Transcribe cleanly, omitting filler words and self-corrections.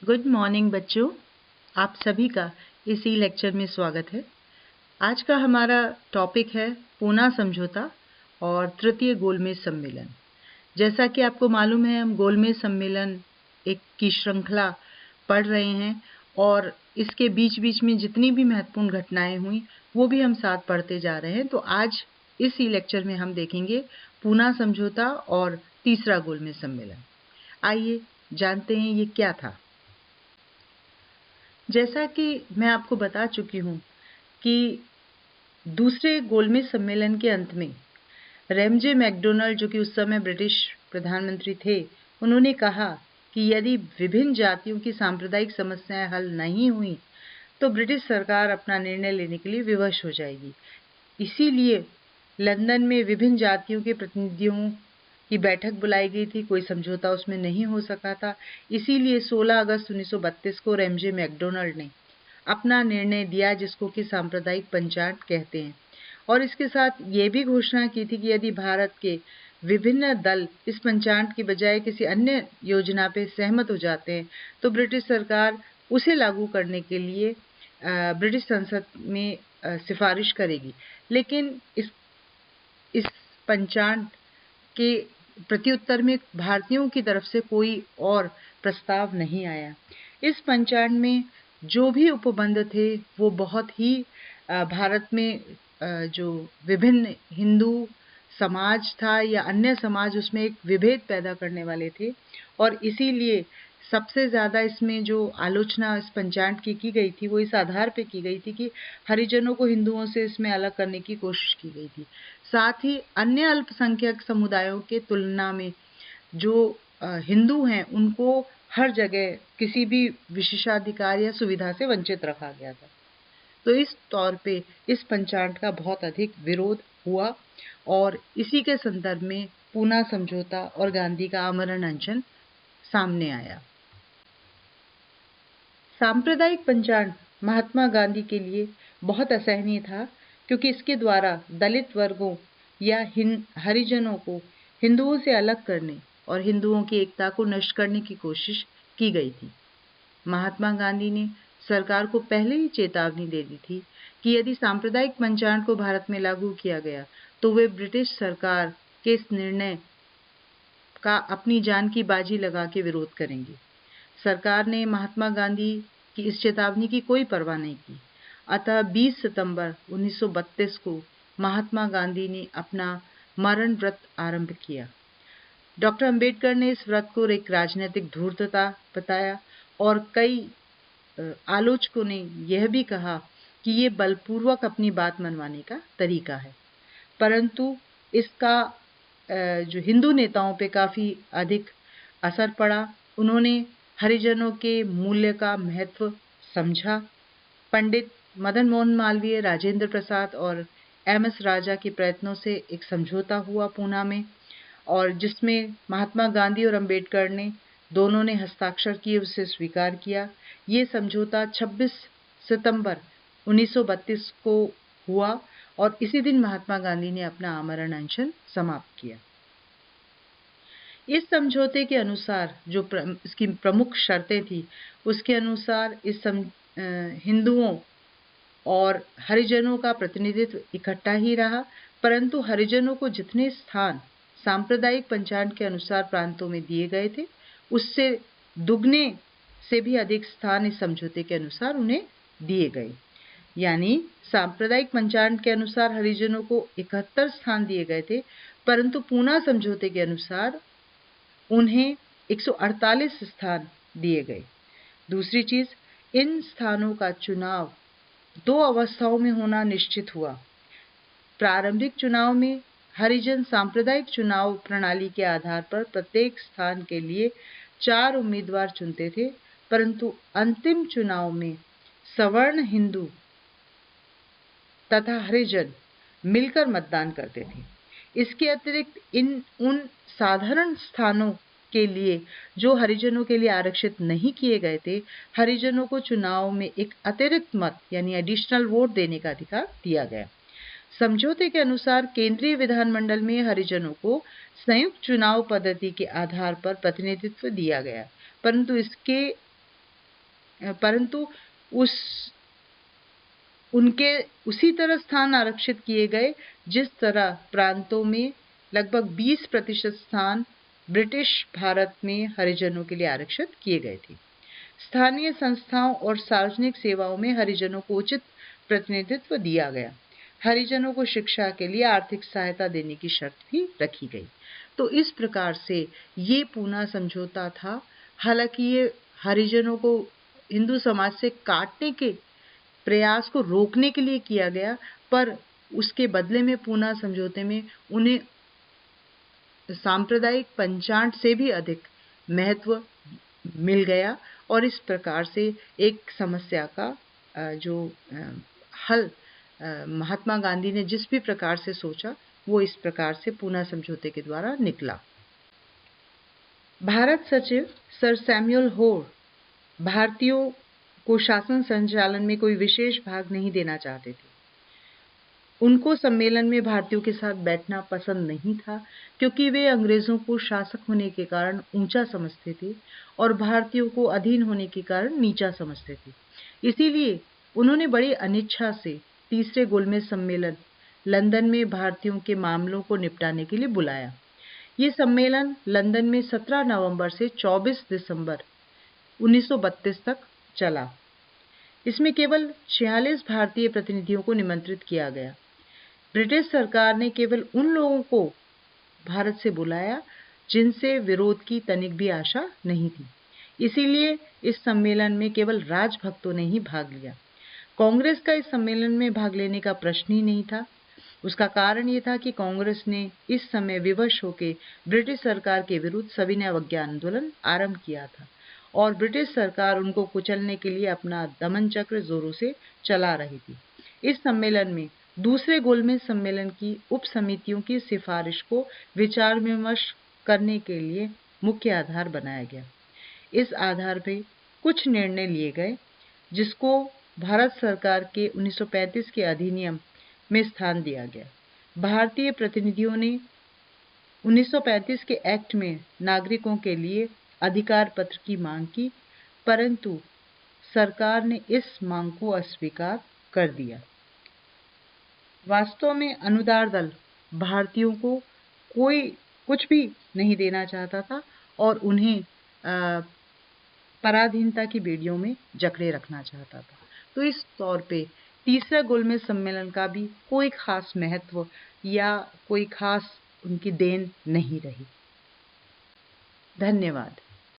Good morning बच्चों, आप सभी का इसी लेक्चर में स्वागत है। आज का हमारा टॉपिक है पूना समझौता और तृतीय गोलमेज सम्मेलन। जैसा कि आपको मालूम है, हम गोलमेज सम्मेलन एक की श्रृंखला पढ़ रहे हैं और इसके बीच बीच में जितनी भी महत्वपूर्ण घटनाएं हुई वो भी हम साथ पढ़ते जा रहे हैं। तो आज इसी लेक्चर में हम देखेंगे पूना समझौता और तीसरा गोलमेज सम्मेलन। आइए जानते हैं ये क्या था। जैसा कि मैं आपको बता चुकी हूँ कि दूसरे गोलमेज सम्मेलन के अंत में रैमजे मैकडोनाल्ड, जो कि उस समय ब्रिटिश प्रधानमंत्री थे, उन्होंने कहा कि यदि विभिन्न जातियों की सांप्रदायिक समस्याएं हल नहीं हुई तो ब्रिटिश सरकार अपना निर्णय लेने के लिए विवश हो जाएगी। इसीलिए लंदन में विभिन्न जातियों के प्रतिनिधियों की बैठक बुलाई गई थी। कोई समझौता उसमें नहीं हो सका था। इसीलिए 16 अगस्त 1932 को रैमजे मैकडोनाल्ड ने अपना निर्णय दिया, जिसको कि सांप्रदायिक पंचायत कहते हैं, और इसके साथ ये भी घोषणा की थी कि यदि भारत के विभिन्न दल इस पंचायत की बजाय किसी अन्य योजना पर सहमत हो जाते हैं तो ब्रिटिश सरकार उसे लागू करने के लिए ब्रिटिश संसद में सिफारिश करेगी। लेकिन इस पंचायत के प्रत्युत्तर में भारतीयों की तरफ से कोई और प्रस्ताव नहीं आया। इस पंचायत में जो भी उपबंध थे वो बहुत ही भारत में जो विभिन्न हिंदू समाज था या अन्य समाज, उसमें एक विभेद पैदा करने वाले थे। और इसीलिए सबसे ज़्यादा इसमें जो आलोचना इस पंचायत की गई थी वो इस आधार पे की गई थी कि हरिजनों को हिंदुओं से इसमें अलग करने की कोशिश की गई थी। साथ ही अन्य अल्पसंख्यक समुदायों के तुलना में जो हिंदू हैं उनको हर जगह किसी भी विशेषाधिकार या सुविधा से वंचित रखा गया था। तो इस तौर पे इस पंचायत का बहुत अधिक विरोध हुआ और इसी के संदर्भ में पूना समझौता और गांधी का आमरण अनशन सामने आया। सांप्रदायिक पंचायत महात्मा गांधी के लिए बहुत असहनीय था, क्योंकि इसके द्वारा दलित वर्गों या हरिजनों को हिंदुओं से अलग करने और हिंदुओं की एकता को नष्ट करने की कोशिश की गई थी। महात्मा गांधी ने सरकार को पहले ही चेतावनी दे दी थी कि यदि सांप्रदायिक पंचायत को भारत में लागू किया गया तो वे ब्रिटिश सरकार के इस निर्णय का अपनी जान की बाजी लगा के विरोध करेंगे। सरकार ने महात्मा गांधी की इस चेतावनी की कोई परवाह नहीं की। अतः 20 सितंबर 1932 को महात्मा गांधी ने अपना मरण व्रत आरंभ किया। डॉक्टर अंबेडकर ने इस व्रत को एक राजनीतिक धूर्तता बताया और कई आलोचकों ने यह भी कहा कि ये बलपूर्वक अपनी बात मनवाने का तरीका है। परंतु इसका जो हिंदू नेताओं पे काफ़ी अधिक असर पड़ा। उन्होंने हरिजनों के मूल्य का महत्व समझा। पंडित मदन मोहन मालवीय, राजेंद्र प्रसाद और एम.एस. राजा के प्रयत्नों से एक समझौता हुआ पूना में, और जिसमें महात्मा गांधी और अंबेडकर ने दोनों ने हस्ताक्षर किए, उसे स्वीकार किया। ये समझौता 26 सितंबर 1932 को हुआ और इसी दिन महात्मा गांधी ने अपना आमरण अनशन समाप्त किया। इस समझौते के अनुसार जो इसकी प्रमुख शर्तें थी, उसके अनुसार हिंदुओं और हरिजनों का प्रतिनिधित्व इकट्ठा ही रहा, परंतु हरिजनों को जितने स्थान सांप्रदायिक पंचायत के अनुसार प्रांतों में दिए गए थे, उससे दुगने से भी अधिक स्थान इस समझौते के अनुसार उन्हें दिए गए। यानी सांप्रदायिक पंचायत के अनुसार हरिजनों को 71 स्थान दिए गए थे, परंतु पूना समझौते के अनुसार उन्हें 148 स्थान दिए गए। दूसरी चीज, इन स्थानों का चुनाव 2 अवस्थाओं में होना निश्चित हुआ। प्रारंभिक चुनाव में हरिजन सांप्रदायिक चुनाव प्रणाली के आधार पर प्रत्येक स्थान के लिए 4 उम्मीदवार चुनते थे, परंतु अंतिम चुनाव में सवर्ण हिंदू तथा हरिजन मिलकर मतदान करते थे। इसके अतिरिक्त उन साधारण स्थानों के लिए जो हरिजनों के लिए आरक्षित नहीं किए गए थे, हरिजनों को चुनाव में एक अतिरिक्त मत यानी एडिशनल वोट देने का अधिकार दिया गया। समझौते के अनुसार केंद्रीय विधानमंडल में हरिजनों को संयुक्त चुनाव पद्धति के आधार पर प्रतिनिधित्व दिया गया, परंतु इसके परंतु उनके उसी तरह स्थान आरक्षित किए गए जिस तरह प्रांतों में लगभग 20% स्थान ब्रिटिश भारत में हरिजनों के लिए आरक्षित किए गए थे। स्थानीय संस्थाओं और सार्वजनिक सेवाओं में हरिजनों को उचित प्रतिनिधित्व दिया गया। हरिजनों को शिक्षा के लिए आर्थिक सहायता देने की शर्त भी रखी गई। तो इस प्रकार से ये पूना समझौता था। हालांकि ये हरिजनों को हिंदू समाज से काटने के प्रयास को रोकने के लिए किया गया, पर उसके बदले में पूना समझौते में उन्हें सांप्रदायिक पंचांग से भी अधिक महत्व मिल गया और इस प्रकार से एक समस्या का जो हल महात्मा गांधी ने जिस भी प्रकार से सोचा वो इस प्रकार से पूना समझौते के द्वारा निकला। भारत सचिव सर सैमुअल होर भारतीयों को शासन संचालन में कोई विशेष भाग नहीं देना चाहते थे। उनको सम्मेलन में भारतीयों के साथ बैठना पसंद नहीं था, क्योंकि वे अंग्रेजों को शासक होने के कारण ऊंचा समझते थे और भारतीयों को अधीन होने के कारण नीचा समझते थे। इसीलिए उन्होंने बड़ी अनिच्छा से तीसरे गोलमेज सम्मेलन लंदन में भारतीयों के मामलों को निपटाने के लिए बुलाया। ये सम्मेलन लंदन में 17 नवंबर से 24 दिसंबर 1932 तक चला। इसमें केवल 46 भारतीय प्रतिनिधियों को निमंत्रित किया गया। ब्रिटिश सरकार ने केवल उन लोगों को भारत से बुलाया जिनसे विरोध की तनिक भी आशा नहीं थी। इसीलिए इस सम्मेलन में केवल राजभक्तों ने ही भाग लिया। कांग्रेस का इस सम्मेलन में भाग लेने का प्रश्न ही नहीं था। उसका कारण ये था कि कांग्रेस ने इस समय विवश होकर ब्रिटिश सरकार के विरुद्ध सविनय अवज्ञा आंदोलन आरंभ किया था और ब्रिटिश सरकार उनको कुचलने के लिए अपना दमन चक्र जोरों से चला रही थी। इस सम्मेलन में दूसरे गोलमेज सम्मेलन की उप समितियों की सिफारिश को विचार विमर्श करने के लिए मुख्य आधार बनाया गया। इस आधार पर कुछ निर्णय लिए गए जिसको भारत सरकार के 1935 के अधिनियम में स्थान दिया गया। भारतीय प्रतिनिधियों ने 1935 के एक्ट में नागरिकों के लिए अधिकार पत्र की मांग की, परंतु सरकार ने इस मांग को अस्वीकार कर दिया। वास्तव में अनुदार दल भारतीयों को कोई कुछ भी नहीं देना चाहता था और उन्हें पराधीनता की बेड़ियों में जकड़े रखना चाहता था। तो इस तौर पे तीसरा गोलमेज सम्मेलन का भी कोई खास महत्व या कोई खास उनकी देन नहीं रही। धन्यवाद।